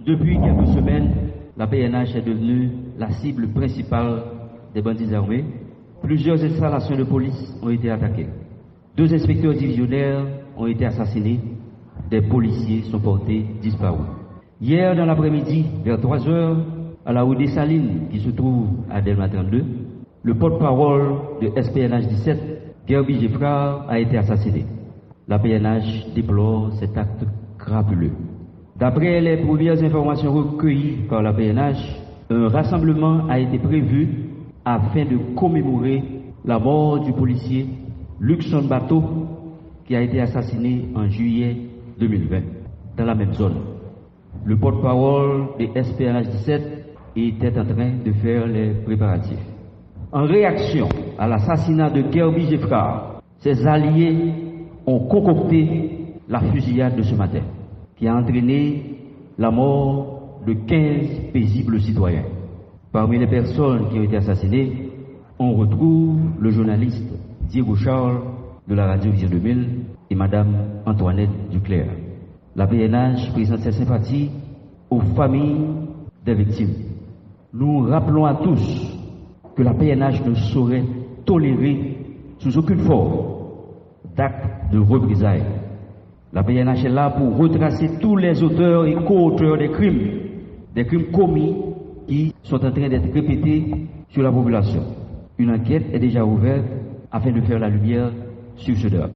Depuis quelques semaines, la PNH est devenue la cible principale des bandits armés. Plusieurs installations de police ont été attaquées. 2 inspecteurs divisionnaires ont été assassinés. Des policiers sont portés disparus. Hier, dans l'après-midi, vers 3 heures, à la rue des Salines, qui se trouve à Delma 32, le porte-parole de SPNH 17, Gerby Geffrard, a été assassiné. La PNH déplore cet acte crapuleux. D'après les premières informations recueillies par la PNH, un rassemblement a été prévu afin de commémorer la mort du policier Luxon Bateau, qui a été assassiné en juillet 2020, dans la même zone. Le porte-parole de SPNH 17 était en train de faire les préparatifs. En réaction à l'assassinat de Gerby Geffrard, ses alliés ont concocté la fusillade de ce matin, qui a entraîné la mort de 15 paisibles citoyens. Parmi les personnes qui ont été assassinées, on retrouve le journaliste Diego Charles de la radio Vision 2000 et Madame Antoinette Duclerc. La PNH présente ses sympathies aux familles des victimes. Nous rappelons à tous que la PNH ne saurait tolérer sous aucune forme d'actes de représailles. La PNH est là pour retracer tous les auteurs et co-auteurs des crimes commis qui sont en train d'être répétés sur la population. Une enquête est déjà ouverte afin de faire la lumière sur ce drame.